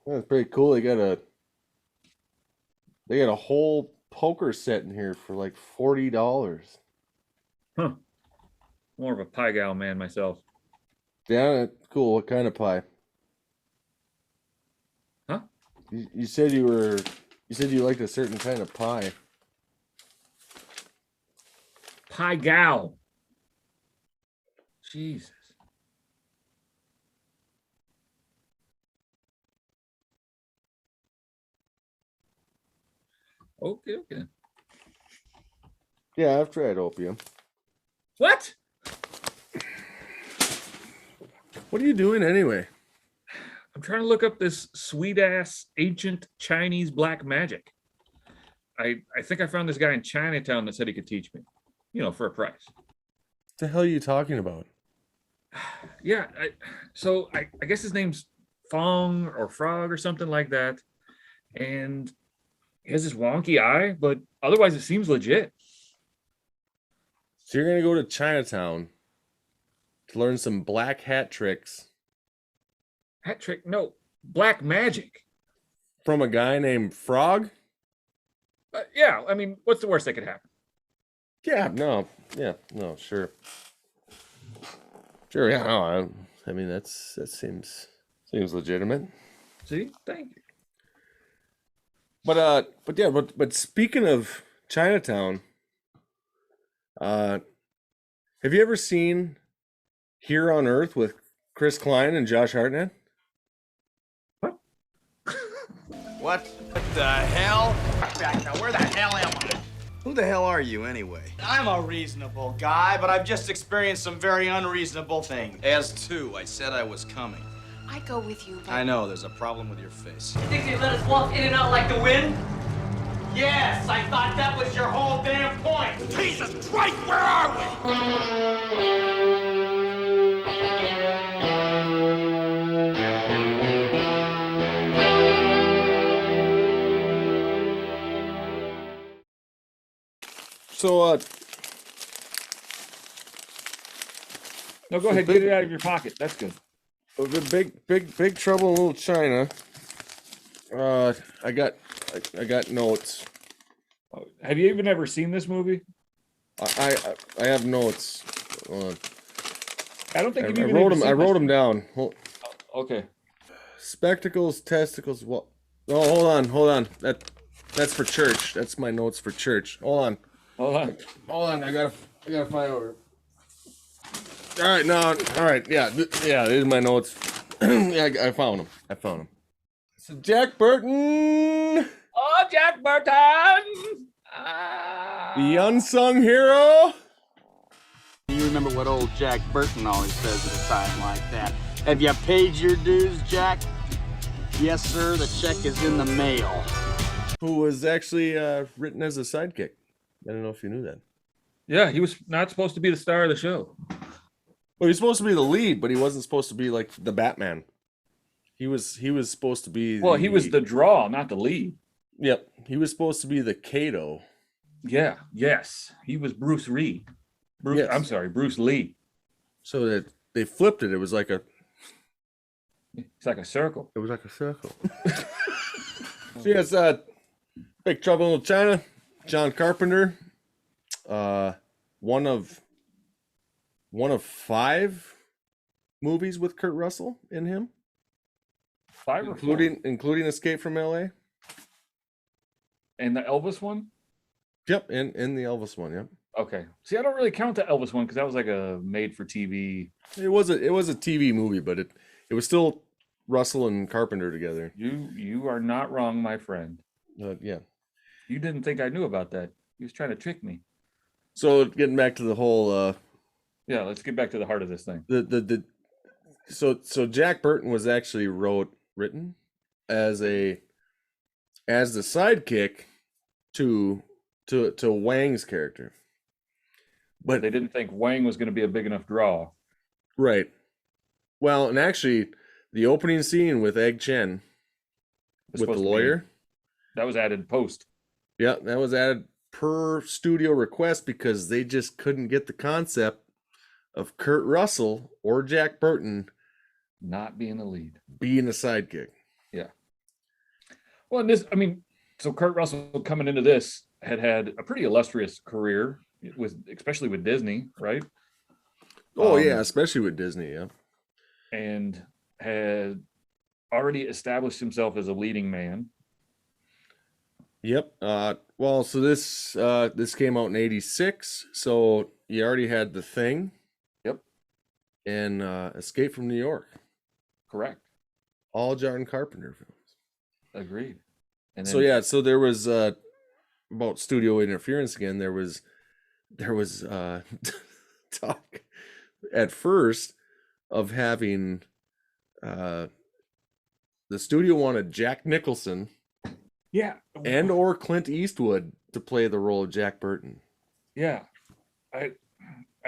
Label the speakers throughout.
Speaker 1: That's pretty cool. They got a whole poker set in here for like $40.
Speaker 2: Huh. More of a pie gal man myself.
Speaker 1: Yeah, that's cool. What kind of pie?
Speaker 2: Huh?
Speaker 1: You said you liked a certain kind of pie.
Speaker 2: Pie gal. Jesus. Okay, okay.
Speaker 1: Yeah, I've tried opium.
Speaker 2: What?
Speaker 1: What are you doing anyway?
Speaker 2: I'm trying to look up this sweet ass ancient Chinese black magic. I think I found this guy in Chinatown that said he could teach me, for a price.
Speaker 1: What the hell are you talking about?
Speaker 2: Yeah, I guess his name's Fong or Frog or something like that. And he has this wonky eye, but otherwise it seems legit.
Speaker 1: So you're gonna go to Chinatown to learn some black hat tricks
Speaker 2: Hat trick, no, black magic.
Speaker 1: from a guy named Frog?
Speaker 2: Yeah, I mean, what's the worst that could happen?
Speaker 1: No, sure. Sure, yeah, no, I mean that seems legitimate.
Speaker 2: See, thank you.
Speaker 1: But speaking of Chinatown, uh, have you ever seen Here on Earth with Chris Klein and Josh Hartnett?
Speaker 2: What?
Speaker 3: What the hell? Back now, where the hell am I? Who the hell are you, anyway? I'm a reasonable guy, but I've just experienced some very unreasonable things. As two, I said I was coming.
Speaker 4: I go with you, but...
Speaker 3: I know, there's a problem with your face.
Speaker 5: You think they let us walk in and out like the wind?
Speaker 3: Yes, I thought that was your whole damn point! Jesus Christ, where are we?
Speaker 1: So,
Speaker 2: No, go ahead, get it out of your pocket. That's good.
Speaker 1: the big trouble in Little China. I got notes.
Speaker 2: Have you even ever seen this movie?
Speaker 1: I have notes.
Speaker 2: I don't think you've
Speaker 1: I
Speaker 2: even
Speaker 1: wrote
Speaker 2: ever
Speaker 1: them. I
Speaker 2: seen
Speaker 1: wrote
Speaker 2: this.
Speaker 1: them down.
Speaker 2: Okay.
Speaker 1: Spectacles, testicles. What? Oh, hold on. That's for church. That's my notes for church. Hold on. I gotta find over. All right, no, all right, yeah, these are my notes. Yeah, I found them. So Jack Burton,
Speaker 2: Oh, Jack Burton!
Speaker 1: the unsung hero.
Speaker 6: You remember what old Jack Burton always says at a time like that. Have you paid your dues, Jack? Yes, sir, the check is in the mail.
Speaker 1: Who was actually written as a sidekick. I don't know if you knew that.
Speaker 2: Yeah, he was not supposed to be the star of the show.
Speaker 1: Well, he was supposed to be the lead, but he wasn't supposed to be like the Batman. He was supposed to be.
Speaker 2: Well, he was the draw, not the lead.
Speaker 1: Yep, he was supposed to be the Kato.
Speaker 2: Yeah, yes. He was Bruce Lee.
Speaker 1: Yes.
Speaker 2: I'm sorry, Bruce Lee.
Speaker 1: So that they flipped it. It was like a
Speaker 2: circle.
Speaker 1: It was like a circle. So yes, Big Trouble in Little China. John Carpenter. One of 5 movies with Kurt Russell in him,
Speaker 2: 5 or 4?
Speaker 1: including Escape from L.A.
Speaker 2: And the Elvis one?
Speaker 1: Yep, in the Elvis one. Yep.
Speaker 2: Okay. See, I don't really count the Elvis one because that was like a made-for-TV.
Speaker 1: It was a TV movie, but it was still Russell and Carpenter together.
Speaker 2: You are not wrong, my friend.
Speaker 1: Yeah.
Speaker 2: You didn't think I knew about that. He was trying to trick me.
Speaker 1: So getting back to the whole.
Speaker 2: Yeah, let's get back to the heart of this thing.
Speaker 1: So Jack Burton was actually written as the sidekick to Wang's character,
Speaker 2: But they didn't think Wang was going to be a big enough draw.
Speaker 1: right. Well, and actually, the opening scene with Egg Chen with the lawyer,
Speaker 2: That was added post.
Speaker 1: yeah, that was added per studio request because they just couldn't get the concept of Kurt Russell or Jack Burton
Speaker 2: Not being the lead.
Speaker 1: being a sidekick.
Speaker 2: Yeah. Well, and this, I mean, so Kurt Russell coming into this had a pretty illustrious career with, especially with Disney, right?
Speaker 1: Oh yeah, especially with Disney, yeah.
Speaker 2: And had already established himself as a leading man.
Speaker 1: Yep. Well, so this came out in '86, so you already had The Thing.
Speaker 2: Yep.
Speaker 1: And Escape from New York.
Speaker 2: Correct.
Speaker 1: All John Carpenter films.
Speaker 2: Agreed. And
Speaker 1: then, so yeah, so there was about studio interference again. There was talk at first of having the studio wanted Jack Nicholson,
Speaker 2: yeah,
Speaker 1: and or Clint Eastwood to play the role of Jack Burton.
Speaker 2: Yeah, I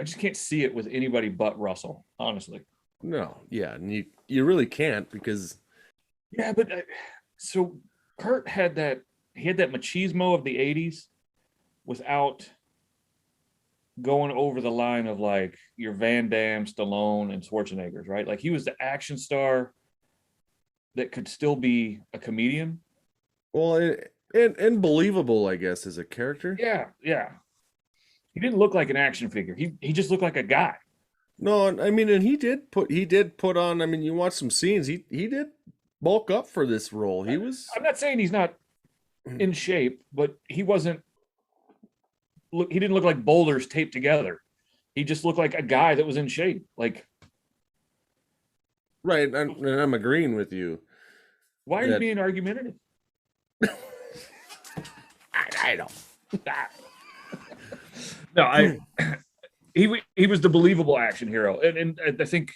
Speaker 2: just can't see it with anybody but Russell, honestly.
Speaker 1: No, yeah, and you really can't, because
Speaker 2: yeah, but so Kurt had that machismo of the '80s without going over the line of like your Van Damme, Stallone, and Schwarzeneggers, right? Like he was the action star that could still be a comedian.
Speaker 1: Well, and believable, I guess, as a character.
Speaker 2: Yeah, yeah. He didn't look like an action figure. He just looked like a guy.
Speaker 1: No, I mean, and he did put on. I mean, you watch some scenes. He did bulk up for this role. He was.
Speaker 2: I'm not saying he's not in shape, but he wasn't. Look, he didn't look like boulders taped together. He just looked like a guy that was in shape. Like,
Speaker 1: right, and I'm agreeing with you.
Speaker 2: Why are you being argumentative?
Speaker 1: I don't.
Speaker 2: No, he was the believable action hero, and I think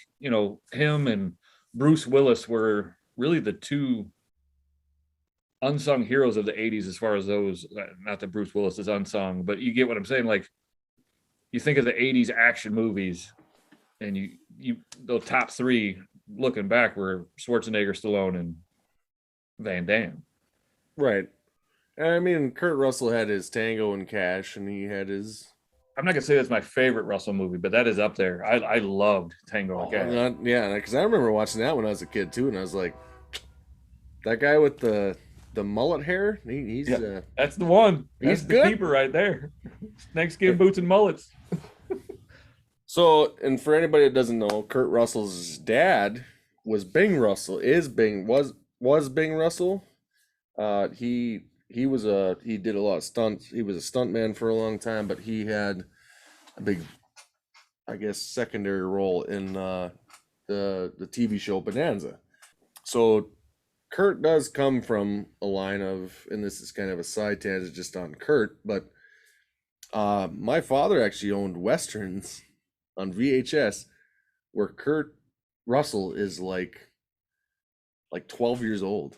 Speaker 2: him and Bruce Willis were really the two unsung heroes of the '80s as far as those. Not that Bruce Willis is unsung, but you get what I'm saying. Like, you think of the '80s action movies, and you the top three looking back were Schwarzenegger, Stallone, and Van Damme.
Speaker 1: Right. I mean, Kurt Russell had his Tango and Cash, and he had his.
Speaker 2: I'm not gonna say that's my favorite Russell movie, but that is up there. I loved Tango and Cash.
Speaker 1: Yeah, because I remember watching that when I was a kid too, and I was like, that guy with the mullet hair, he's
Speaker 2: that's the one.
Speaker 1: He's
Speaker 2: the
Speaker 1: good.
Speaker 2: Keeper right there. Snakeskin boots and mullets.
Speaker 1: So, and for anybody that doesn't know, Kurt Russell's dad was Bing Russell. Was Bing Russell? He did a lot of stunts. He was a stuntman for a long time, but he had a big, I guess, secondary role in the TV show Bonanza. So Kurt does come from a line of, and this is kind of a side tangent just on Kurt, but my father actually owned Westerns on VHS where Kurt Russell is like 12 years old,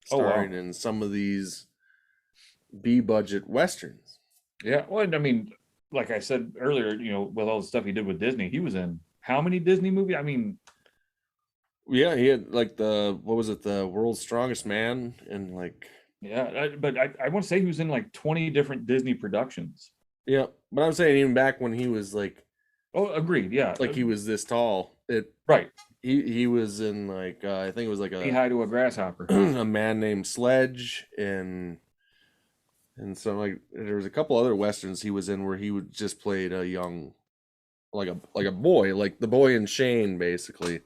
Speaker 1: starring in some of these B-budget Westerns.
Speaker 2: Yeah, well, I mean, like I said earlier, with all the stuff he did with Disney, he was in how many Disney movies? I mean,
Speaker 1: yeah, he had like the World's Strongest Man, and like,
Speaker 2: yeah, but I want to say he was in like 20 different Disney productions.
Speaker 1: Yeah, but I'm saying even back when he was like,
Speaker 2: oh, agreed, yeah,
Speaker 1: like he was this tall.
Speaker 2: Right.
Speaker 1: He was in like I think it was like
Speaker 2: Knee high to a grasshopper.
Speaker 1: A Man Named Sledge, and so like there was a couple other westerns he was in where he would just played a young, like a boy, like the boy in Shane, basically.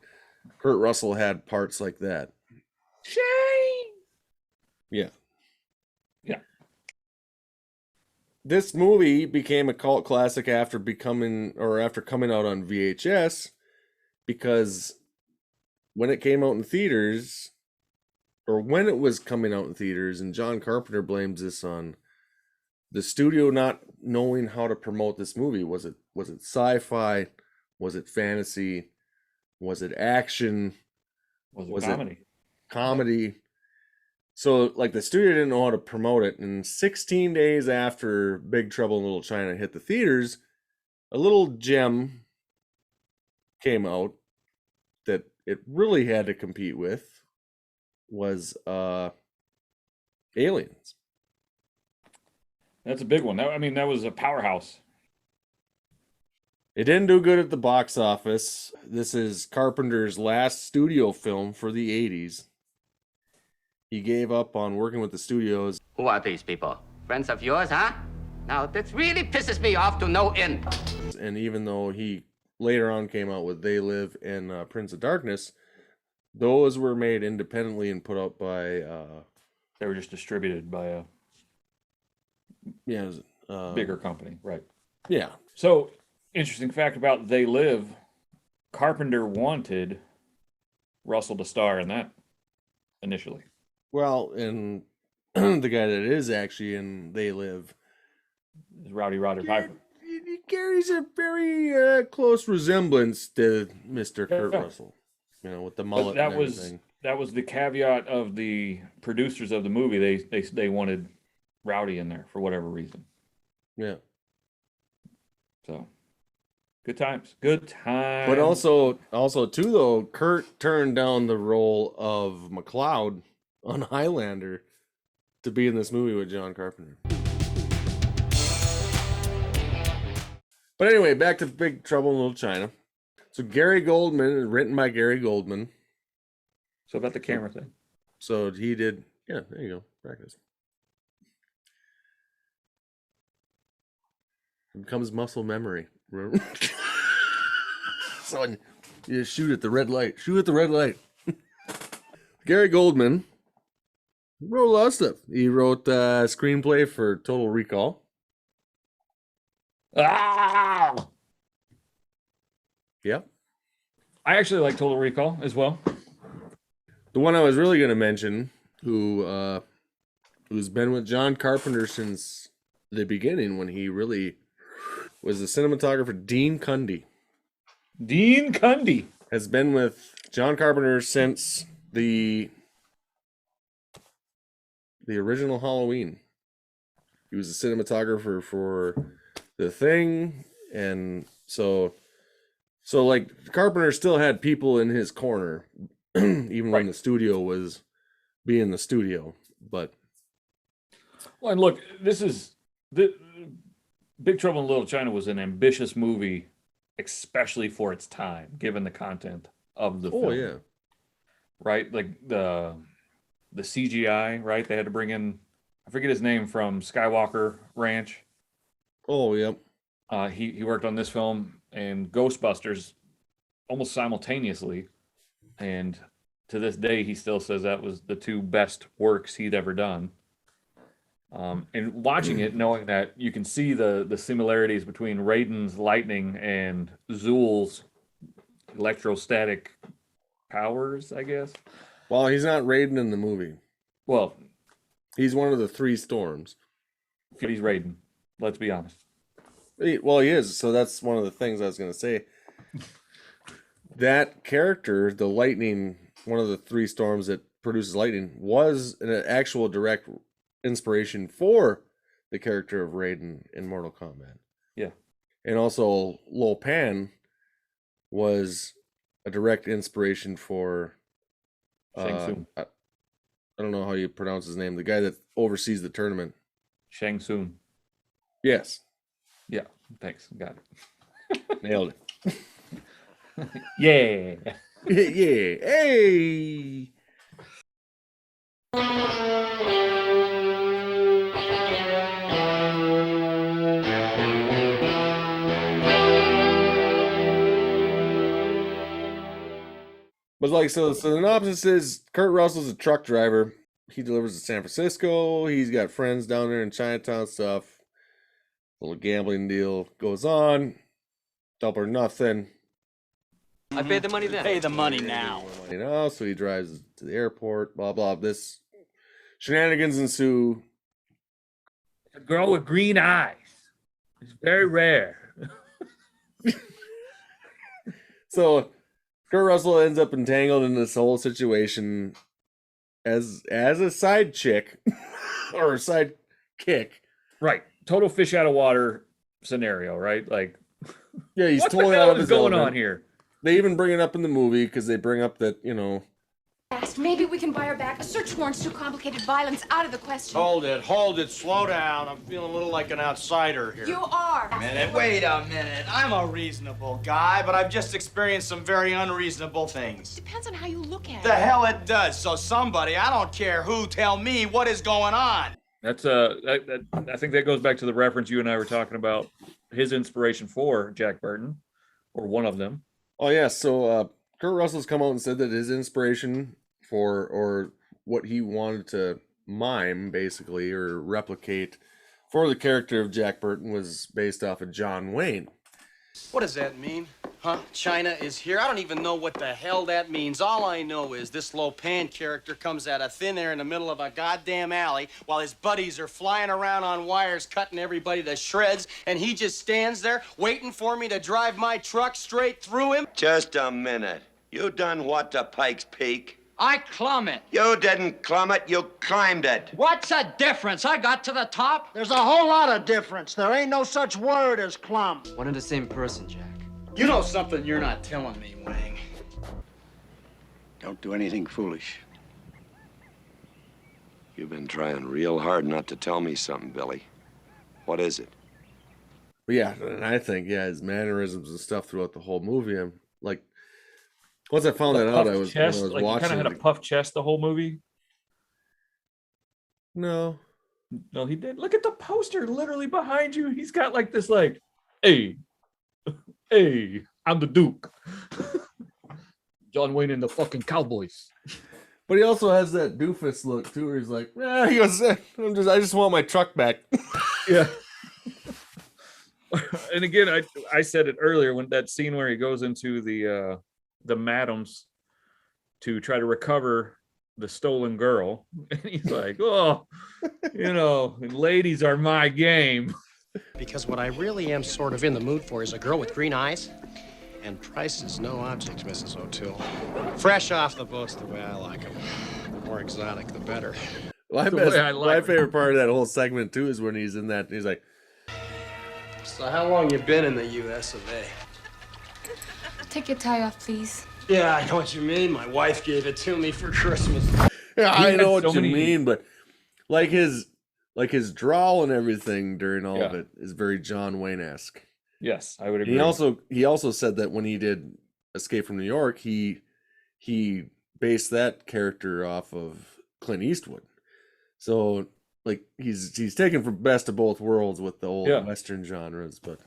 Speaker 1: Kurt Russell had parts like that.
Speaker 2: Shane.
Speaker 1: Yeah.
Speaker 2: Yeah.
Speaker 1: This movie became a cult classic after coming out on VHS, because when it came out in theaters, or when it was coming out in theaters, and John Carpenter blames this on the studio not knowing how to promote this movie. Was it sci-fi? Was it fantasy? Was it action?
Speaker 2: Was it comedy?
Speaker 1: Comedy. So like the studio didn't know how to promote it, and 16 days after Big Trouble in Little China hit the theaters, a little gem came out that it really had to compete with was Aliens.
Speaker 2: That's a big one. That was a powerhouse.
Speaker 1: It didn't do good at the box office. This is Carpenter's last studio film for the 80s. he gave up on working with the studios.
Speaker 4: Who are these people? Friends of yours, huh? Now, this really pisses me off to no end.
Speaker 1: And even though he later on came out with They Live and Prince of Darkness, those were made independently and put out by...
Speaker 2: They were just distributed by a bigger company, right?
Speaker 1: Yeah.
Speaker 2: So, interesting fact about They Live, Carpenter wanted Russell to star in that initially.
Speaker 1: Well, and the guy that is actually in They Live
Speaker 2: is Rowdy Roddy Piper.
Speaker 1: He carries a very close resemblance to Mr. Kurt Russell, with the mullet.
Speaker 2: That
Speaker 1: and everything.
Speaker 2: That was the caveat of the producers of the movie. They wanted Rowdy in there for whatever reason.
Speaker 1: Yeah.
Speaker 2: So, good times. Good times.
Speaker 1: But also too though, Kurt turned down the role of McCloud on Highlander to be in this movie with John Carpenter. But anyway, back to Big Trouble in Little China. So Gary Goldman, written by Gary Goldman.
Speaker 2: So about the camera thing.
Speaker 1: So he did, there you go, practice. It becomes muscle memory. Remember? So you shoot at the red light. Shoot at the red light. Gary Goldman wrote a lot of stuff. He wrote a screenplay for Total Recall.
Speaker 2: Ah!
Speaker 1: Yep.
Speaker 2: I actually like Total Recall as well.
Speaker 1: The one I was really going to mention, who's been with John Carpenter since the beginning, when he really was the cinematographer, Dean Cundy.
Speaker 2: Dean Cundy
Speaker 1: has been with John Carpenter since the original Halloween. He was a cinematographer for The Thing, and so like Carpenter still had people in his corner, even when the studio was being the studio. But
Speaker 2: well, and look, Big Trouble in Little China was an ambitious movie, especially for its time, given the content of the film.
Speaker 1: Oh yeah,
Speaker 2: right. Like the CGI, right? They had to bring in, I forget his name, from Skywalker Ranch.
Speaker 1: Oh yep.
Speaker 2: He worked on this film and Ghostbusters almost simultaneously, and to this day he still says that was the two best works he'd ever done. And watching it, knowing that you can see the similarities between Raiden's lightning and Zool's electrostatic powers, I guess.
Speaker 1: Well, he's not Raiden in the movie.
Speaker 2: Well,
Speaker 1: he's one of the three storms.
Speaker 2: He's Raiden. Let's be honest.
Speaker 1: Well, he is. So that's one of the things I was going to say. That character, the lightning, one of the three storms that produces lightning, was an actual direct inspiration for the character of Raiden in Mortal Kombat.
Speaker 2: Yeah.
Speaker 1: And also Lo Pan was a direct inspiration for
Speaker 2: Shang Tsung.
Speaker 1: I don't know how you pronounce his name, the guy that oversees the tournament.
Speaker 2: Shang Tsung.
Speaker 1: Yes.
Speaker 2: Yeah, thanks. Got it.
Speaker 1: Nailed it.
Speaker 2: Yeah.
Speaker 1: Yeah. Hey. But like, so the synopsis is Kurt Russell's a truck driver. He delivers to San Francisco. He's got friends down there in Chinatown stuff. A little gambling deal goes on. Double or nothing.
Speaker 5: I paid the money then.
Speaker 6: Pay the money now.
Speaker 1: So he drives to the airport. Blah blah. This shenanigans ensue.
Speaker 2: A girl with green eyes. It's very rare.
Speaker 1: So Kurt Russell ends up entangled in this whole situation as a side chick or a side kick.
Speaker 2: Right. Total fish out of water scenario, right? Like,
Speaker 1: yeah, he's
Speaker 2: what
Speaker 1: totally
Speaker 2: the hell
Speaker 1: out of
Speaker 2: is
Speaker 1: his
Speaker 2: going
Speaker 1: element.
Speaker 2: on here?
Speaker 1: They even bring it up in the movie because they bring up that,
Speaker 7: Maybe we can buy her back. A search warrant's too complicated. Violence out of the question.
Speaker 3: Hold it, slow down. I'm feeling a little like an outsider here.
Speaker 7: You are.
Speaker 3: Wait a minute. I'm a reasonable guy, but I've just experienced some very unreasonable things.
Speaker 7: Depends on how you look at it.
Speaker 3: The hell it does. So somebody, I don't care who, tell me what is going on.
Speaker 2: That's I think that goes back to the reference you and I were talking about, his inspiration for Jack Burton, or one of them.
Speaker 1: Oh yeah, so Kurt Russell's come out and said that his inspiration for, or what he wanted to mime basically or replicate for the character of Jack Burton was based off of John Wayne.
Speaker 6: What does that mean? Huh? China is here? I don't even know what the hell that means. All I know is this Lopan character comes out of thin air in the middle of a goddamn alley while his buddies are flying around on wires cutting everybody to shreds, and he just stands there waiting for me to drive my truck straight through him.
Speaker 8: Just a minute. You done what to Pike's Peak?
Speaker 5: I clumb it.
Speaker 8: You didn't clumb it, you climbed it.
Speaker 5: What's the difference? I got to the top.
Speaker 6: There's a whole lot of difference. There ain't no such word as clumb.
Speaker 5: One and the same person, Jack.
Speaker 6: You know something you're not telling me, Wang.
Speaker 8: Don't do anything foolish. You've been trying real hard not to tell me something, Billy. What is it?
Speaker 1: But yeah, and I think his mannerisms and stuff throughout the whole movie. I'm like, once I found that out, I was watching.
Speaker 2: Kind of had a puff chest the whole movie.
Speaker 1: No,
Speaker 2: he did. Look at the poster, literally behind you. He's got like this, like, hey, I'm the Duke. John Wayne and the fucking Cowboys.
Speaker 1: But he also has that doofus look too, where he's like, he goes, I just want my truck back.
Speaker 2: Yeah. And again, I said it earlier when that scene where he goes into the madams to try to recover the stolen girl, and he's like, oh, ladies are my game.
Speaker 9: Because what I really am sort of in the mood for is a girl with green eyes and price is no object, Mrs. O'Toole. Fresh off the boat's the way I like them. The more exotic, the better.
Speaker 1: My favorite part of that whole segment too is when he's in that, he's like,
Speaker 9: so how long you been in the U.S. of A?
Speaker 7: Take your tie off, please.
Speaker 9: Yeah, I know what you mean. My wife gave it to me for Christmas.
Speaker 1: Yeah, I know what you mean, but like his drawl and everything during all of it is very John Wayne-esque.
Speaker 2: Yes, I would agree.
Speaker 1: He also said that when he did Escape from New York, he based that character off of Clint Eastwood. So like he's taken from best of both worlds with the old Western genres, but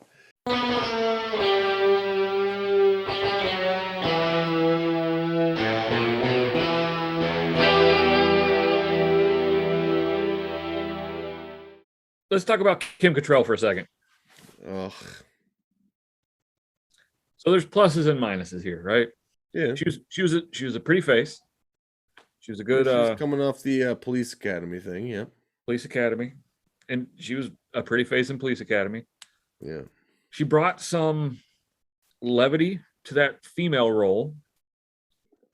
Speaker 2: let's talk about Kim Cattrall for a second.
Speaker 1: Ugh.
Speaker 2: So there's pluses and minuses here, right?
Speaker 1: Yeah.
Speaker 2: She was a pretty face. She was a good.
Speaker 1: She's coming off the Police Academy thing, yeah.
Speaker 2: Police Academy, and she was a pretty face in Police Academy.
Speaker 1: Yeah.
Speaker 2: She brought some levity to that female role.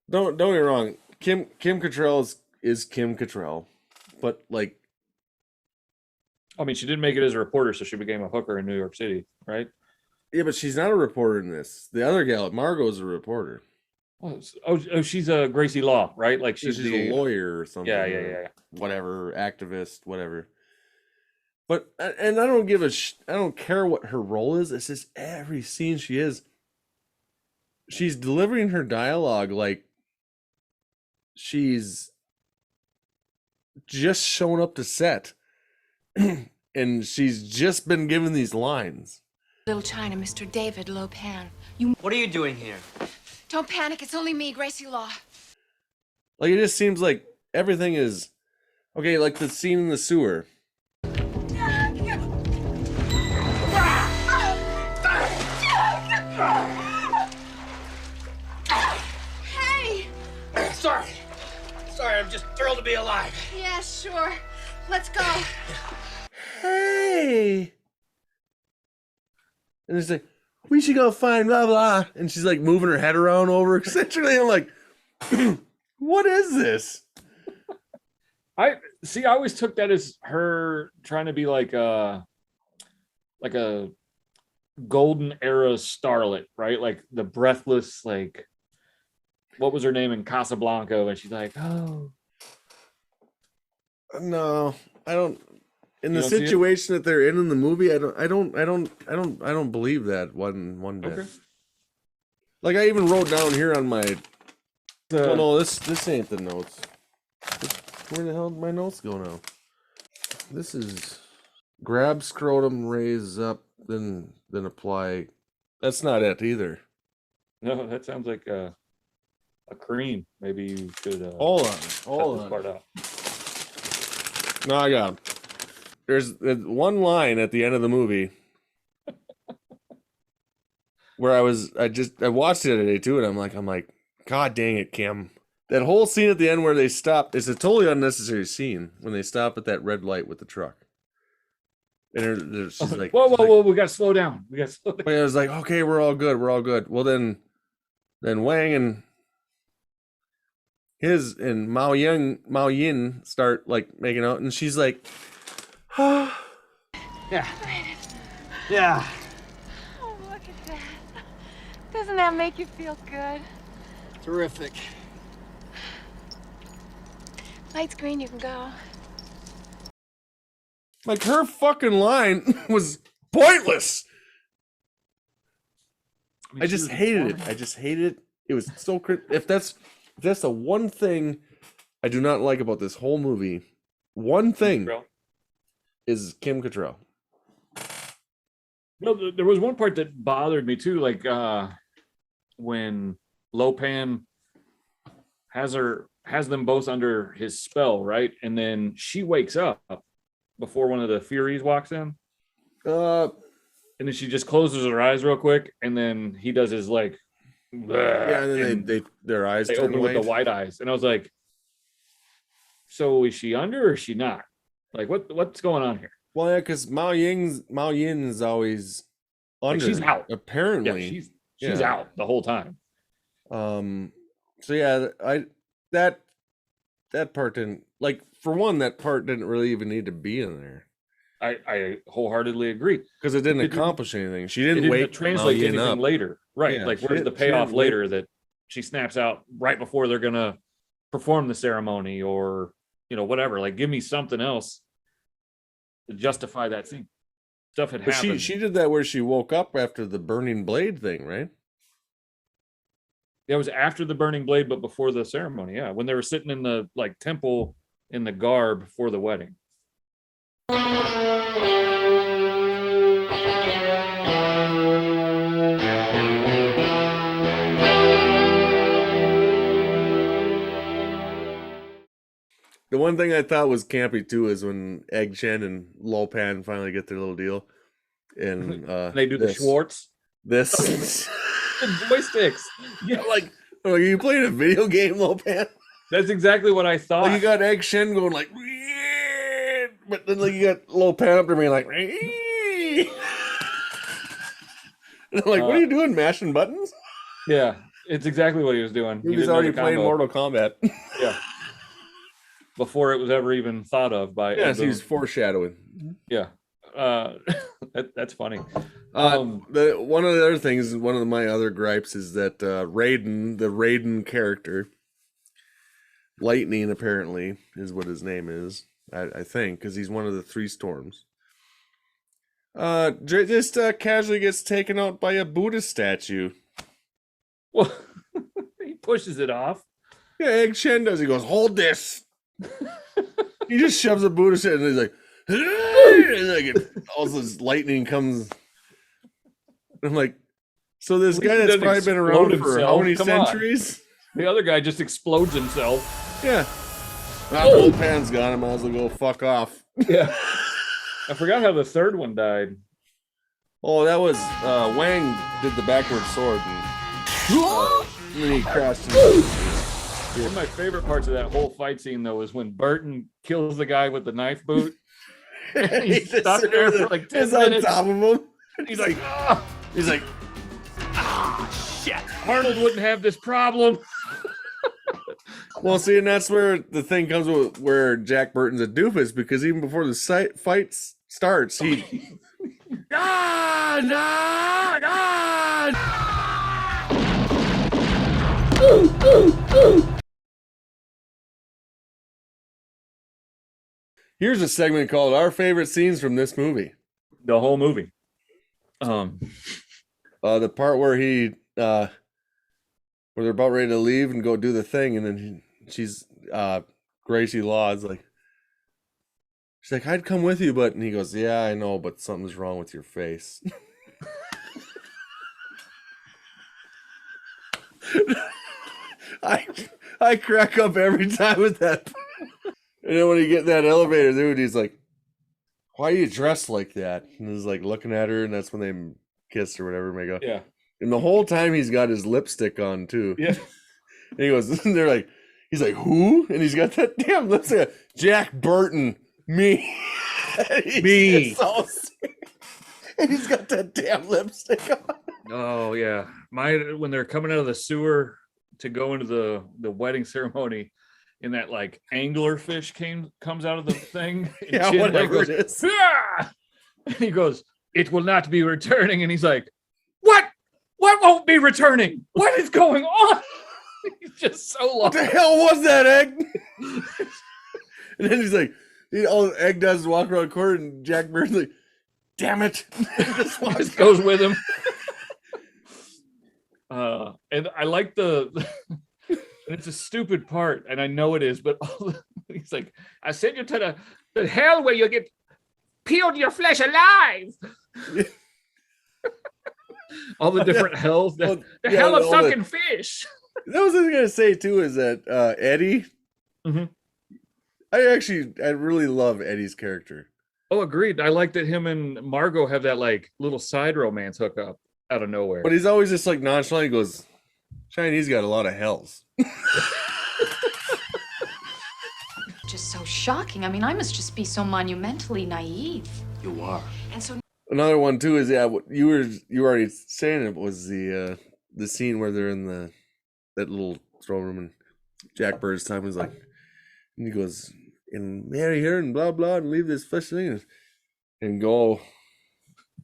Speaker 1: Don't get me wrong. Kim Cattrall is Kim Cattrall, but like,
Speaker 2: I mean, she did make it as a reporter, so she became a hooker in New York City, right?
Speaker 1: Yeah, but she's not a reporter in this. The other gal, Margot's a reporter.
Speaker 2: Oh, she's a Gracie Law, right? Like she's
Speaker 1: a lawyer or something.
Speaker 2: Yeah.
Speaker 1: Whatever, activist, whatever. But and I don't care what her role is. It's just every scene she's delivering her dialogue like she's just shown up to set, and she's just been given these lines.
Speaker 7: Little China, Mr. David Lopan.
Speaker 5: What are you doing here?
Speaker 7: Don't panic. It's only me, Gracie Law.
Speaker 1: Like, it just seems like everything is okay. Like the scene in the sewer.
Speaker 7: Hey!
Speaker 9: Sorry, I'm just thrilled to be alive.
Speaker 7: Yeah, sure. Let's go.
Speaker 1: Hey! And it's like, we should go find blah blah. And she's like moving her head around over eccentrically. I'm like, what is this?
Speaker 2: I always took that as her trying to be like a golden era starlet, right? Like the breathless, like what was her name in Casablanca, and she's like, oh.
Speaker 1: No, I don't. In
Speaker 2: You
Speaker 1: the
Speaker 2: don't see it?
Speaker 1: situation that they're in the movie, I don't believe that one bit.
Speaker 2: Okay.
Speaker 1: Like I even wrote down here on my. Oh no, this ain't the notes. Where the hell did my notes go now? This is grab scrotum, raise up, then apply. That's not it either.
Speaker 2: No, that sounds like a cream. Maybe you should
Speaker 1: Hold
Speaker 2: cut this
Speaker 1: on.
Speaker 2: part out.
Speaker 1: No, I got 'em. There's one line at the end of the movie where I watched it today too, and I'm like, God dang it, Kim. That whole scene at the end where they stop, it's a totally unnecessary scene when they stop at that red light with the truck. And she's like,
Speaker 2: whoa, we gotta slow down.
Speaker 1: I was like, okay, we're all good. Well, then Wang and Mao Yin start like making out, and she's like,
Speaker 5: Yeah. Yeah.
Speaker 7: Oh, look at that. Doesn't that make you feel good?
Speaker 5: Terrific.
Speaker 7: Light's green, you can go.
Speaker 1: like her fucking line was pointless. I just hated it. I just hated it. It was so if that's the one thing I do not like about this whole movie. One thing is Kim Cattrall.
Speaker 2: No, there was one part that bothered me too, like when Lopan has them both under his spell, right? And then she wakes up before one of the Furies walks in. And then she just closes her eyes real quick, and then he does his like,
Speaker 1: yeah, and then their eyes turn
Speaker 2: open with the white eyes, and I was like, so is she under or is she not? Like, what's going on here?
Speaker 1: Well, yeah, because Mao Yin is always under.
Speaker 2: Like she's out.
Speaker 1: Apparently,
Speaker 2: yeah, she's out the whole time.
Speaker 1: So yeah, that part didn't, like, for one, that part didn't really even need to be in there.
Speaker 2: I wholeheartedly agree,
Speaker 1: because it didn't accomplish anything. She didn't wait
Speaker 2: translate anything
Speaker 1: up
Speaker 2: later, right?
Speaker 1: Yeah,
Speaker 2: like, where's the payoff later that she snaps out right before they're gonna perform the ceremony, or whatever? Like, give me something else to justify that scene. Stuff had happened.
Speaker 1: She did that where she woke up after the burning blade thing, right?
Speaker 2: Yeah, it was after the burning blade, but before the ceremony. Yeah, when they were sitting in the temple in the garb for the wedding.
Speaker 1: The one thing I thought was campy too is when Egg Shen and Lopan finally get their little deal, and
Speaker 2: they do the Schwartz.
Speaker 1: This
Speaker 2: the joysticks.
Speaker 1: Yeah, like, are you playing a video game, Lopan?
Speaker 2: That's exactly what I thought.
Speaker 1: Like, you got Egg Shen going like, but then like you got Lopan up there being like, and I'm like, what are you doing, mashing buttons?
Speaker 2: Yeah, it's exactly what he was doing.
Speaker 1: He was already playing Mortal Kombat.
Speaker 2: Yeah. Before it was ever even thought of by.
Speaker 1: Yes, he was foreshadowing.
Speaker 2: Yeah, that's funny.
Speaker 1: One of the other things, one of my other gripes is that Raiden, the Raiden character, Lightning apparently is what his name is. I think, because he's one of the three storms. Just casually gets taken out by a Buddhist statue.
Speaker 2: Well, he pushes it off.
Speaker 1: Yeah, Egg Shen does. He goes, hold this. He just shoves a Buddhist and he's like, and like all this lightning comes. I'm like, so this guy that's probably been around for how many centuries?
Speaker 2: The other guy just explodes himself.
Speaker 1: Yeah. Well, Lopan's got him. I was like, go fuck off.
Speaker 2: Yeah. I forgot how the third one died.
Speaker 1: Oh, that was Wang did the backward sword, and then he crashed.
Speaker 2: One of my favorite parts of that whole fight scene, though, is when Burton kills the guy with the knife boot. He's stuck there for like 10 minutes.
Speaker 1: On top of him.
Speaker 2: He's like, shit. Arnold wouldn't have this problem.
Speaker 1: Well, see, and that's where the thing comes with where Jack Burton's a doofus, because even before the fight starts, he God! Here's a segment called Our Favorite Scenes from This Movie.
Speaker 2: The whole movie.
Speaker 1: The part where where they're about ready to leave and go do the thing, and then she's Gracie Law's like, she's like, I'd come with you, but, and he goes, yeah, I know, but something's wrong with your face. I crack up every time with that. And then when you get in that elevator, dude, he's like, why are you dressed like that? And he's like looking at her, and that's when they kiss or whatever. And they go,
Speaker 2: yeah.
Speaker 1: And the whole time he's got his lipstick on too.
Speaker 2: Yeah.
Speaker 1: And he goes, and they're like, he's like, who? And he's got that damn lipstick. Jack Burton, me.
Speaker 2: Me.
Speaker 1: And he's got that damn lipstick on.
Speaker 2: Oh yeah. When they're coming out of the sewer to go into the wedding ceremony, and that like angler fish comes out of the thing.
Speaker 1: Yeah, whatever goes, it is.
Speaker 2: Ah! And he goes, it will not be returning. And he's like, what? What won't be returning? What is going on? He's just so lost.
Speaker 1: What the hell was that, Egg? And then he's like, all Egg does is walk around the corner, and Jack Burton's like, damn it.
Speaker 2: just goes with him. And I like it's a stupid part, and I know it is, but he's like, I send you to the hell where you get peeled your flesh alive. All the different hells. The hell of sunken fish.
Speaker 1: That was what I was going to say, too, is that Eddie,
Speaker 2: mm-hmm.
Speaker 1: I really love Eddie's character.
Speaker 2: Oh, agreed. I like that him and Margot have that, like, little side romance hookup out of nowhere.
Speaker 1: But he's always just, like, nonchalant. He goes, Chinese got a lot of hells.
Speaker 10: Just so shocking. I mean, I must just be so monumentally naive.
Speaker 6: You are.
Speaker 10: And so
Speaker 1: another one too is what you were already saying, it was the scene where they're in that little throne room, and Jack Burton's time was like, and he goes, and marry her and blah blah and leave this fish thing and go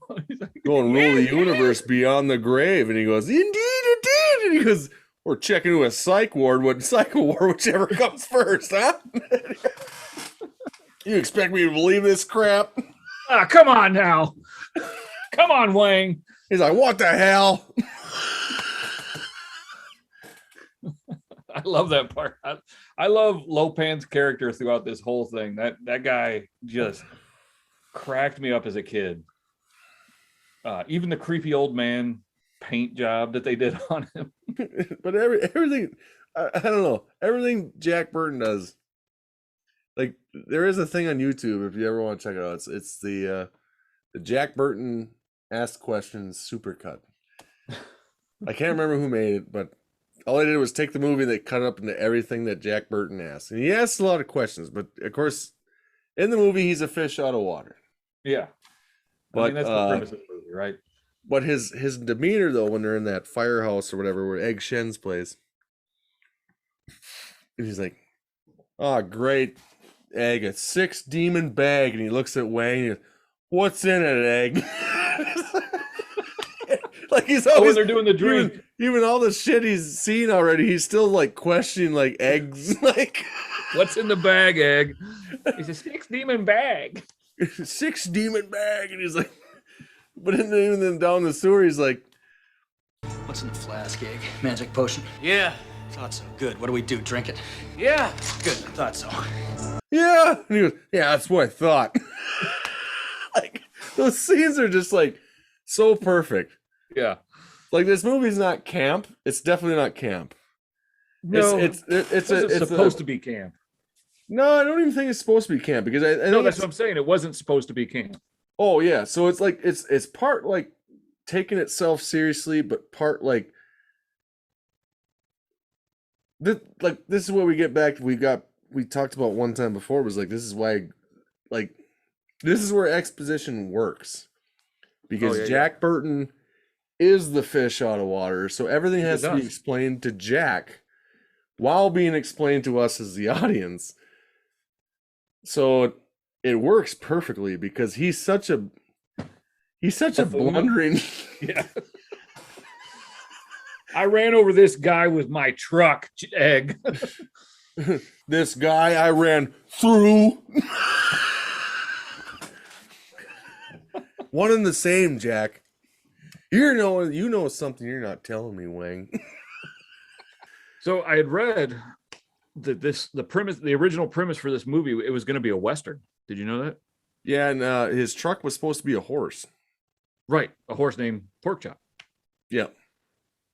Speaker 1: and rule the universe beyond the grave. And he goes, indeed, and he goes, we're checking to a psych ward, whichever comes first, huh? You expect me to believe this crap?
Speaker 2: Come on now. Come on, Wang.
Speaker 1: He's like, what the hell?
Speaker 2: I love that part. I love Lopan's character throughout this whole thing. That guy just cracked me up as a kid. Even the creepy old man paint job that they did on him.
Speaker 1: But everything, I don't know, everything Jack Burton does. Like, there is a thing on YouTube if you ever want to check it out. It's the Jack Burton Ask Questions Supercut. I can't remember who made it, but all they did was take the movie and they cut it up into everything that Jack Burton asked. And he asks a lot of questions, but of course, in the movie, he's a fish out of water.
Speaker 2: Yeah. I mean, that's the premise of the movie, right?
Speaker 1: But his demeanor, though, when they're in that firehouse or whatever, where Egg Shen's plays, and he's like, oh, great, Egg, a 6 demon bag. And he looks at Wang and he goes, what's in it, Egg? Like, he's always,
Speaker 2: when they're doing the drink.
Speaker 1: Even all the shit he's seen already, he's still, like, questioning, like, Eggs. Like,
Speaker 2: what's in the bag, Egg? It's a 6 demon bag.
Speaker 1: 6 demon bag. And he's like, but even then down the sewer, he's like,
Speaker 5: what's in the flask, Egg? Magic potion?
Speaker 6: Yeah, thought so. Good. What do we do? Drink it?
Speaker 5: Yeah.
Speaker 6: Good. Thought so.
Speaker 1: Yeah. And he goes, yeah, that's what I thought. Like, those scenes are just, like, so perfect.
Speaker 2: Yeah.
Speaker 1: Like, this movie's not camp. It's definitely not camp.
Speaker 2: No,
Speaker 1: it's
Speaker 2: supposed to be camp.
Speaker 1: No, I don't even think it's supposed to be camp, because I
Speaker 2: know that's what I'm saying. It wasn't supposed to be camp.
Speaker 1: Oh yeah, so it's like it's part like taking itself seriously, but part like this is where we get back. We talked about one time before, was like, this is why, like, this is where exposition works, because Jack Burton is the fish out of water, so everything has to be explained to Jack while being explained to us as the audience. So it works perfectly, because he's such a blundering.
Speaker 2: Yeah. I ran over this guy with my truck, egg.
Speaker 1: This guy I ran through. One and the same, Jack. You know something you're not telling me, Wang.
Speaker 2: So I had read that the original premise for this movie, it was going to be a Western. Did you know that?
Speaker 1: Yeah, and his truck was supposed to be a horse.
Speaker 2: Right. A horse named Porkchop.
Speaker 1: Yeah.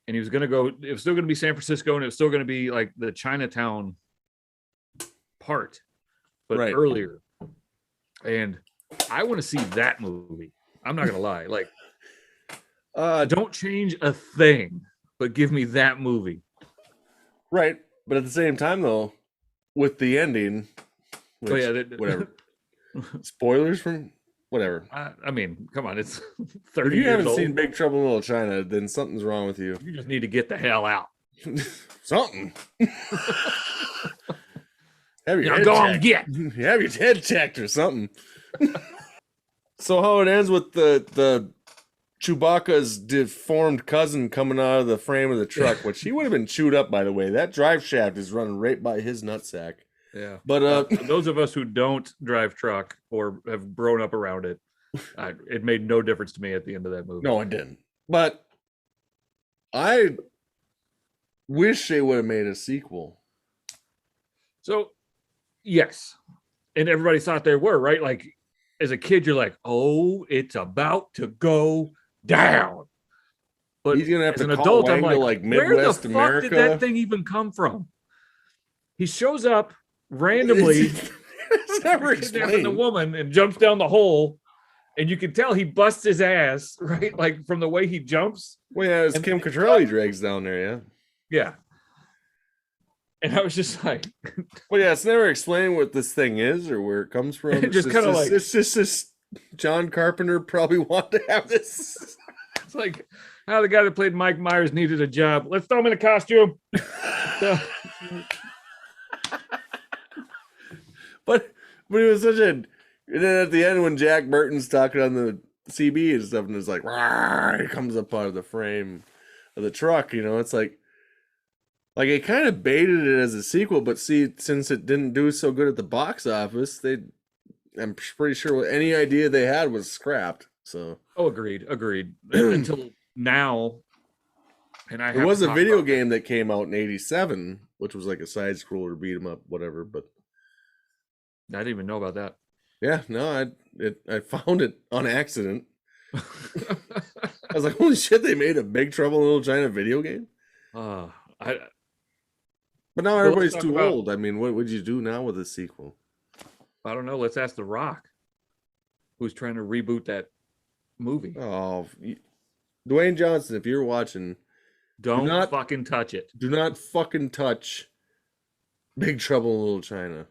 Speaker 2: And he was going to go, it was still going to be San Francisco, and it was still going to be like the Chinatown part, but
Speaker 1: right.
Speaker 2: earlier. And I want to see that movie. I'm not going to lie. Like, don't change a thing, but give me that movie.
Speaker 1: Right. But at the same time, though, with the ending, which, whatever. Spoilers from whatever.
Speaker 2: I mean, come on, it's 30
Speaker 1: If you
Speaker 2: years
Speaker 1: haven't
Speaker 2: old.
Speaker 1: seen Big Trouble in Little China, then something's wrong with you.
Speaker 2: You just need to get the hell out.
Speaker 1: Something. Have your
Speaker 2: Now
Speaker 1: head
Speaker 2: go on,
Speaker 1: checked.
Speaker 2: get.
Speaker 1: Have your head checked or something. So how it ends with the Chewbacca's deformed cousin coming out of the frame of the truck, which he would have been chewed up, by the way. That drive shaft is running right by his nutsack.
Speaker 2: Yeah.
Speaker 1: But
Speaker 2: for those of us who don't drive truck or have grown up around it, it made no difference to me at the end of that movie.
Speaker 1: No, it didn't. But I wish they would have made a sequel.
Speaker 2: So, yes. And everybody thought they were, right? Like, as a kid, you're like, oh, it's about to go down. But
Speaker 1: he's gonna have
Speaker 2: as
Speaker 1: to
Speaker 2: an
Speaker 1: call
Speaker 2: adult,
Speaker 1: Wang
Speaker 2: I'm
Speaker 1: to,
Speaker 2: like,
Speaker 1: Midwest
Speaker 2: where the fuck
Speaker 1: America?
Speaker 2: did that thing even come from? He shows up randomly,
Speaker 1: it's never
Speaker 2: kidnapping the
Speaker 1: explained.
Speaker 2: woman, and jumps down the hole. And you can tell he busts his ass, right? Like from the way he jumps.
Speaker 1: Well, yeah, it's Kim Cattrall he drags down there, yeah.
Speaker 2: Yeah. And I was just like,
Speaker 1: well, yeah, it's never explained what this thing is or where it comes from.
Speaker 2: It just kinda like-
Speaker 1: it's just this John Carpenter probably wanted to have this.
Speaker 2: it's like, the guy that played Mike Myers needed a job. Let's throw him in a costume.
Speaker 1: But it was such a. And then at the end, when Jack Burton's talking on the CB and stuff, and it's like, "Rawr," he comes up out of the frame of the truck, it's like it kind of baited it as a sequel, but see, since it didn't do so good at the box office, I'm pretty sure any idea they had was scrapped. So.
Speaker 2: Oh, agreed. Until now, and
Speaker 1: There was a video game that came out in '87, which was like a side scroller beat 'em up, whatever. But
Speaker 2: I didn't even know about that.
Speaker 1: Yeah, no, I found it on accident. I was like, holy shit, they made a Big Trouble in Little China video game? But now everybody's too old. I mean, what would you do now with a sequel?
Speaker 2: I don't know. Let's ask The Rock, who's trying to reboot that movie.
Speaker 1: Oh, Dwayne Johnson, if you're watching,
Speaker 2: do not fucking touch it.
Speaker 1: Do not fucking touch Big Trouble in Little China.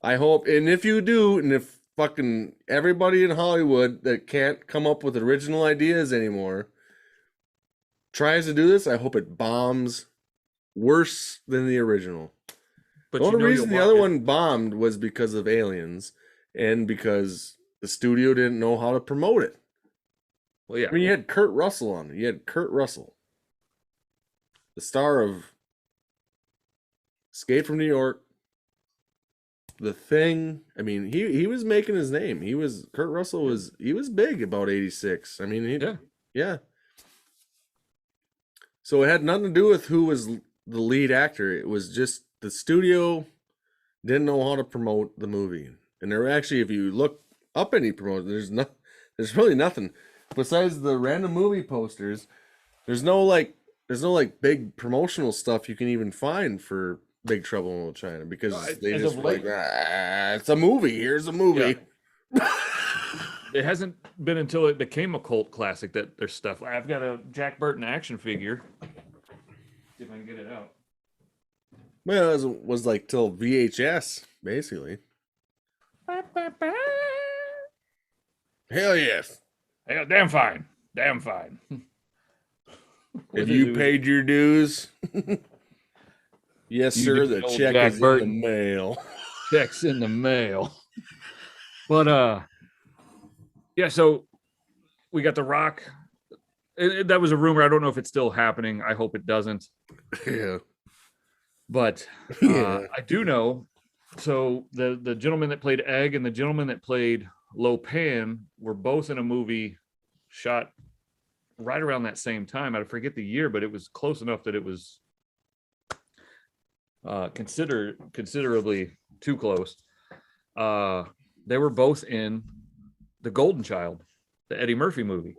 Speaker 1: I hope, and if you do, and if fucking everybody in Hollywood that can't come up with original ideas anymore tries to do this, I hope it bombs worse than the original. But the only reason the other one bombed was because of aliens and because the studio didn't know how to promote it.
Speaker 2: Well, yeah.
Speaker 1: I mean, you had Kurt Russell on it. You had Kurt Russell, the star of Escape from New York, The Thing. I mean, he was making his name. Kurt Russell was big about 86. I mean, yeah. So it had nothing to do with who was the lead actor. It was just the studio didn't know how to promote the movie. And there actually, if you look up any promotion, there's really nothing besides the random movie posters. There's no big promotional stuff you can even find for Big Trouble in Little China because they just like, it's a movie. Here's a movie.
Speaker 2: Yeah. It hasn't been until it became a cult classic that there's stuff. I've got a Jack Burton action figure. See if I can get it out.
Speaker 1: Well, it was like till VHS, basically. Hell yes.
Speaker 2: Hell, damn fine.
Speaker 1: Have you paid your dues? Yes, sir. The check is in the mail.
Speaker 2: Check's in the mail. But yeah, so we got The Rock That was a rumor. I don't know if it's still happening. I hope it doesn't.
Speaker 1: Yeah.
Speaker 2: But I do know. So the gentleman that played Egg and the gentleman that played Lo Pan were both in a movie shot right around that same time. I forget the year, but it was close enough that it was considerably too close. They were both in The Golden Child, the Eddie Murphy movie.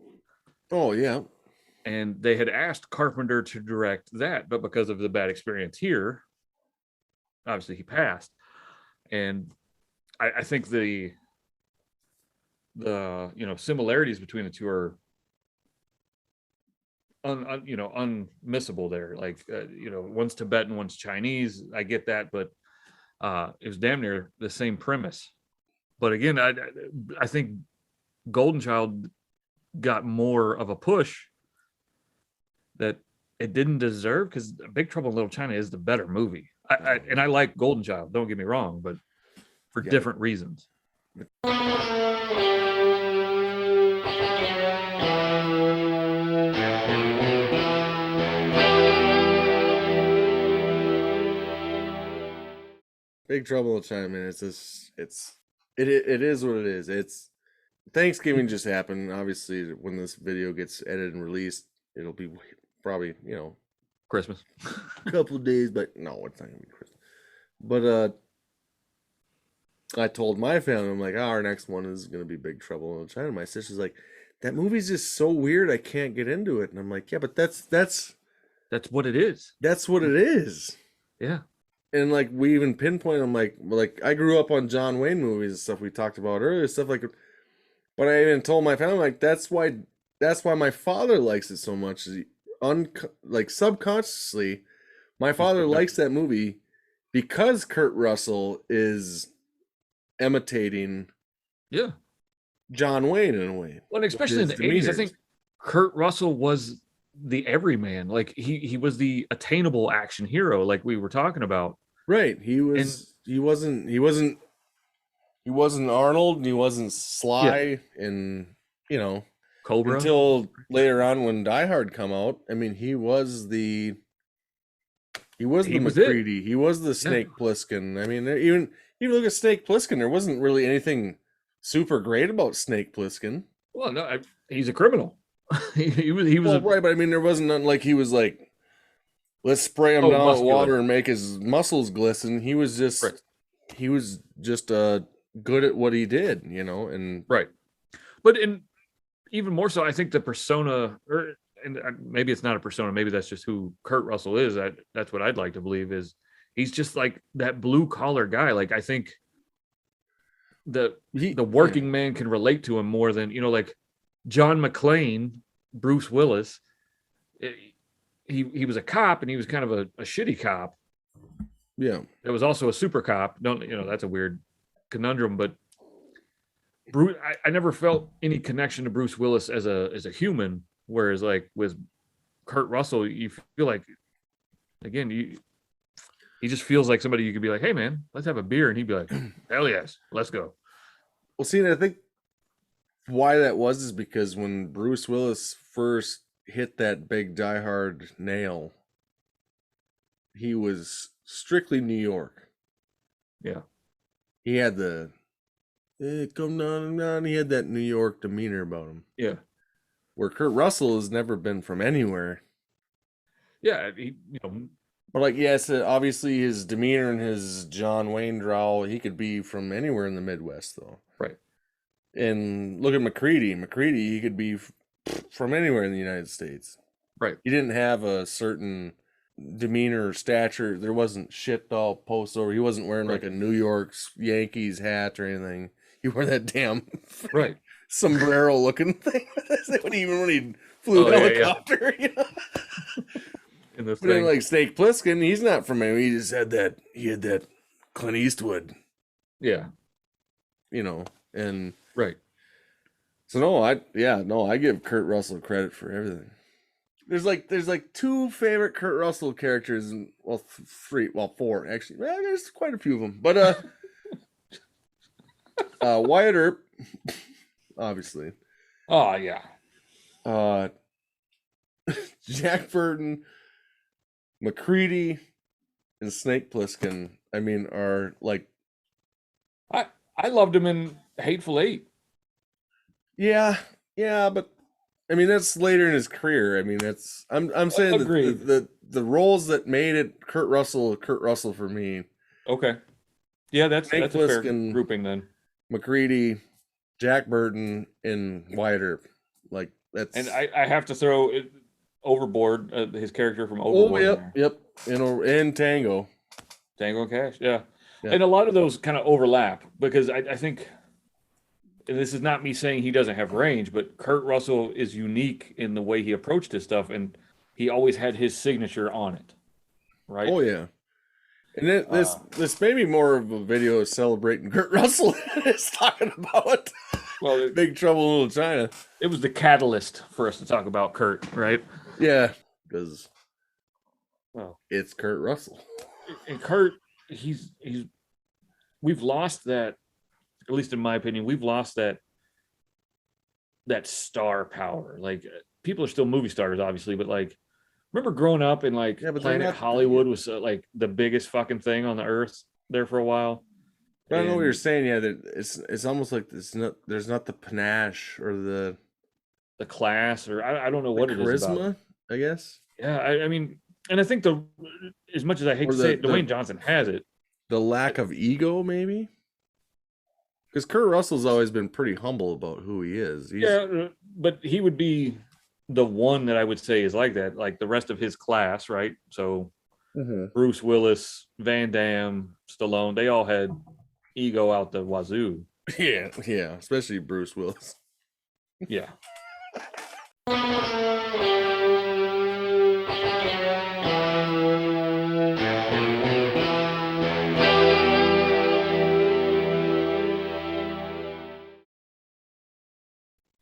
Speaker 1: Oh, yeah.
Speaker 2: And they had asked Carpenter to direct that, but because of the bad experience here, obviously he passed. And I think the similarities between the two are unmissable there. Like one's Tibetan, one's Chinese. I get that, but it was damn near the same premise. But again, I think Golden Child got more of a push that it didn't deserve, because Big Trouble in Little China is the better movie. I like Golden Child, don't get me wrong, but for different reasons.
Speaker 1: Big Trouble in Little China, man. It is what it is. It's Thanksgiving just happened. Obviously, when this video gets edited and released, it'll be probably
Speaker 2: Christmas.
Speaker 1: a couple of days, but no, it's not gonna be Christmas. But I told my family, I'm like, our next one is gonna be Big Trouble in Little China. My sister's like, that movie's just so weird, I can't get into it. And I'm like, yeah, but that's
Speaker 2: what it is.
Speaker 1: That's what it is.
Speaker 2: Yeah.
Speaker 1: And like we even pinpoint, I'm like I grew up on John Wayne movies and stuff we talked about earlier, stuff like. But I even told my family, like, that's why my father likes it so much. Subconsciously, my father likes that movie because Kurt Russell is imitating John Wayne in a way.
Speaker 2: Well, and especially in the 80s, I think Kurt Russell was the everyman. Like he was the attainable action hero, like we were talking about.
Speaker 1: Right. He wasn't Arnold, and he wasn't Sly, and
Speaker 2: Cobra
Speaker 1: until later on when Die Hard come out. I mean, he was the McCready. He was the Snake Plissken. I mean, even look at Snake Plissken. There wasn't really anything super great about Snake Plissken.
Speaker 2: Well, no, he's a criminal. he was
Speaker 1: right, but I mean, there wasn't nothing like he was like, let's spray him down with water and make his muscles glisten. He was just good at what he did, and
Speaker 2: right. But even more so, I think the persona, and maybe it's not a persona, maybe that's just who Kurt Russell is. That's what I'd like to believe, is he's just like that blue collar guy. Like, I think the working man can relate to him more than, like John McClane, Bruce Willis. He was a cop, and he was kind of a shitty cop.
Speaker 1: Yeah.
Speaker 2: It was also a super cop. That's a weird conundrum, but Bruce, I never felt any connection to Bruce Willis as a human, whereas like with Kurt Russell, you feel like, again, he just feels like somebody you could be like, hey man, let's have a beer, and he'd be like, hell yes, let's go.
Speaker 1: Well, see, and I think why that was is because when Bruce Willis first hit that big Die Hard nail, he was strictly New York.
Speaker 2: Yeah.
Speaker 1: He had the come down. He had that New York demeanor about him.
Speaker 2: Yeah.
Speaker 1: Where Kurt Russell has never been from anywhere.
Speaker 2: Yeah,
Speaker 1: but like, yes, obviously his demeanor and his John Wayne drawl, he could be from anywhere in the Midwest, though.
Speaker 2: Right.
Speaker 1: And look at McCready. McCready, he could be from anywhere in the United States.
Speaker 2: Right.
Speaker 1: He didn't have a certain demeanor or stature. There wasn't shit all post over. He wasn't wearing like a New York Yankees hat or anything. He wore that damn sombrero looking thing. When he flew a helicopter,
Speaker 2: In this
Speaker 1: but then, like Snake Plissken, he's not from anywhere. He just had that. He had that Clint Eastwood.
Speaker 2: Yeah.
Speaker 1: And
Speaker 2: right.
Speaker 1: So I give Kurt Russell credit for everything. There's like two favorite Kurt Russell characters, and four actually. Well, there's quite a few of them, but Wyatt Earp, obviously.
Speaker 2: Oh yeah.
Speaker 1: Jack Burton, McCready, and Snake Plissken, I mean, are like...
Speaker 2: I loved him in Hateful Eight.
Speaker 1: Yeah, but I mean that's later in his career. I mean that's I'm saying the roles that made it Kurt Russell for me.
Speaker 2: Okay. Yeah, that's a fair
Speaker 1: Plissken,
Speaker 2: grouping then.
Speaker 1: McCready, Jack Burton, and Wyatt Earp. Like that's...
Speaker 2: And I have to throw it Overboard, his character from Overboard.
Speaker 1: Oh, yep. And Tango
Speaker 2: and Cash, yeah. And a lot of those kind of overlap because I think, and this is not me saying he doesn't have range, but Kurt Russell is unique in the way he approached his stuff, and he always had his signature on it, right?
Speaker 1: Oh yeah. And this may be more of a video celebrating Kurt Russell is talking about.
Speaker 2: Well,
Speaker 1: Big Trouble in Little China.
Speaker 2: It was the catalyst for us to talk about Kurt, right?
Speaker 1: Yeah, because it's Kurt Russell.
Speaker 2: And Kurt, we've lost that, at least in my opinion, we've lost that star power. Like, people are still movie stars, obviously, but like, remember growing up and like Planet Hollywood was like the biggest fucking thing on the earth there for a while.
Speaker 1: I don't know what you're saying. Yeah, that it's almost like there's not the panache or the
Speaker 2: class, or I don't know what it is about.
Speaker 1: Charisma, I guess.
Speaker 2: Yeah, I mean, and I think as much as I hate to say it, Dwayne Johnson has it.
Speaker 1: The lack of ego, maybe. Because Kurt Russell's always been pretty humble about who he is.
Speaker 2: Yeah, but he would be the one that I would say is like that. Like the rest of his class, right? So Bruce Willis, Van Damme, Stallone, they all had ego out the wazoo.
Speaker 1: Yeah, especially Bruce Willis.
Speaker 2: Yeah.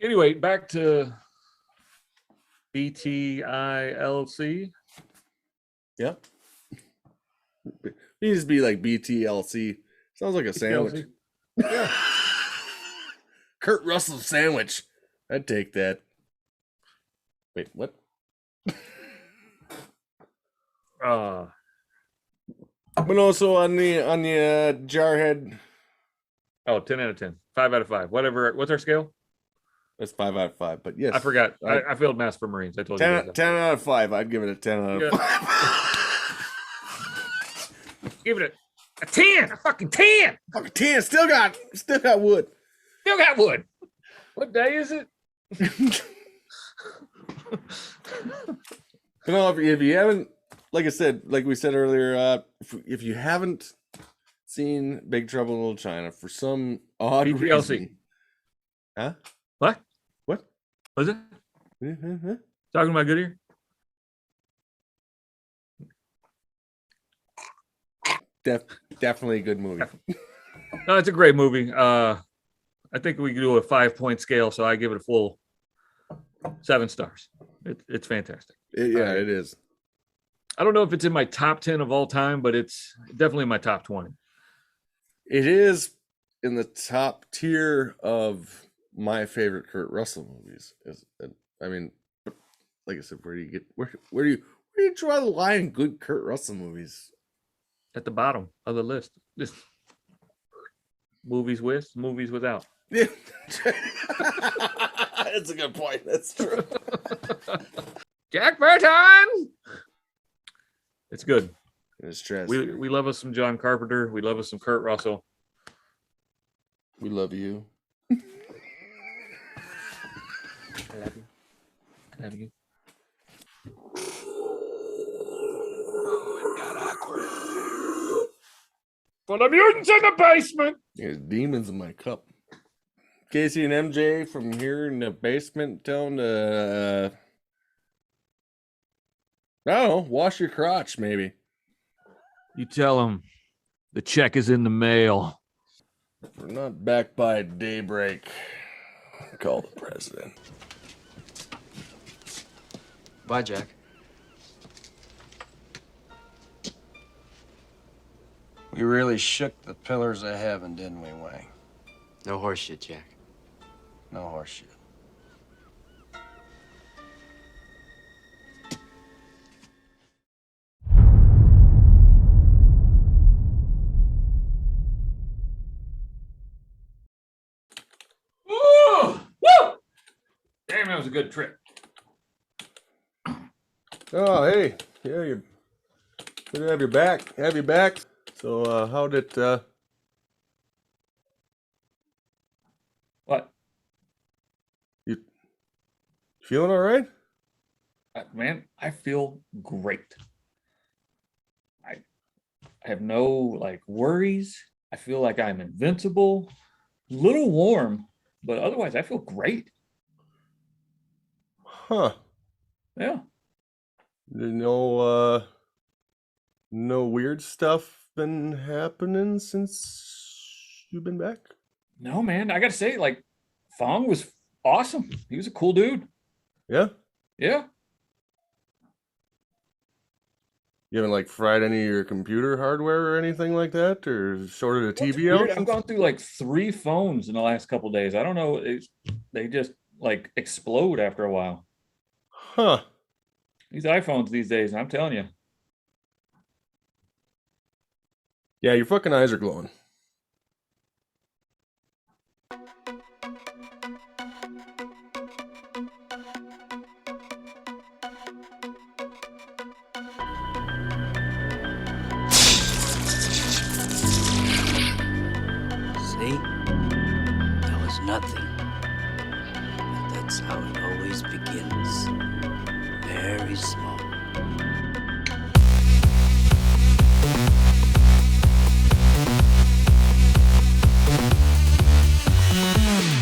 Speaker 2: Anyway, back to BTILC.
Speaker 1: Yep. It needs to be like BTLC. Sounds like a sandwich.
Speaker 2: Yeah.
Speaker 1: Kurt Russell sandwich. I'd take that. Wait, what? But also on the Jarhead.
Speaker 2: Oh, 10 out of 10. 5 out of 5. Whatever. What's our scale?
Speaker 1: That's 5 out of 5. But yes.
Speaker 2: I forgot. I failed Mass for Marines. I told you.
Speaker 1: 10 out of 5. I'd give it a 10 out of 5.
Speaker 2: Give it a 10. A fucking 10.
Speaker 1: Fucking 10. Still got wood.
Speaker 2: Still got wood. What day is it?
Speaker 1: You know, if you haven't, like I said, like we said earlier, if you haven't seen Big Trouble in Little China for some odd reason, huh?
Speaker 2: What?
Speaker 1: What
Speaker 2: was it? Talking about Goodyear?
Speaker 1: Definitely a good movie.
Speaker 2: No, it's a great movie. I think we can do a 5-point scale, so I give it a full 7 stars. It's fantastic.
Speaker 1: It is.
Speaker 2: I don't know if it's in my top 10 of all time, but it's definitely in my top 20.
Speaker 1: It is in the top tier of my favorite Kurt Russell movies. I mean, like I said, where do you draw the line in good Kurt Russell movies?
Speaker 2: At the bottom of the list. Just movies with, movies without.
Speaker 1: Yeah. That's a good point. That's true.
Speaker 2: Jack Burton. It's good.
Speaker 1: It's trash.
Speaker 2: We love us some John Carpenter. We love us some Kurt Russell.
Speaker 1: We love you.
Speaker 2: I love you. I love you.
Speaker 8: Oh, it got awkward.
Speaker 2: For the mutants in the basement.
Speaker 1: There's demons in my cup. Casey and MJ from here in the basement telling I don't know, wash your crotch, maybe.
Speaker 2: You tell them the check is in the mail.
Speaker 1: We're not back by daybreak. Call the president.
Speaker 5: Bye, Jack.
Speaker 6: We really shook the pillars of heaven, didn't we, Wang?
Speaker 5: No horse shit, Jack.
Speaker 6: No horse shit.
Speaker 2: That was a good trip.
Speaker 1: Oh, hey. Yeah, you're good to have you back. Have you back. So, how did,
Speaker 2: What?
Speaker 1: You feeling all right?
Speaker 2: Man, I feel great. I have no like worries. I feel like I'm invincible. A little warm, but otherwise I feel great.
Speaker 1: Huh.
Speaker 2: Yeah.
Speaker 1: No weird stuff been happening since you've been back?
Speaker 2: No, man, I gotta say, like, Fong was awesome. He was a cool dude.
Speaker 1: Yeah?
Speaker 2: Yeah.
Speaker 1: You haven't like fried any of your computer hardware or anything like that, or sorted a TV out?
Speaker 2: I've gone through like 3 phones in the last couple of days. I don't know. They just like explode after a while.
Speaker 1: Huh.
Speaker 2: These iPhones these days, I'm telling you.
Speaker 1: Yeah, your fucking eyes are glowing.
Speaker 11: See? That was nothing. But that's how it always begins. Very small.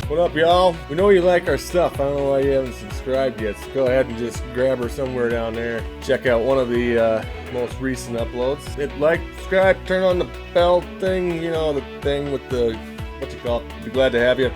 Speaker 1: What up, y'all? We know you like our stuff. I don't know why you haven't subscribed yet, so go ahead and just grab her somewhere down there. Check out one of the most recent uploads. Hit like, subscribe, turn on the bell thing, you know, the thing with the, what's it called? Be glad to have you.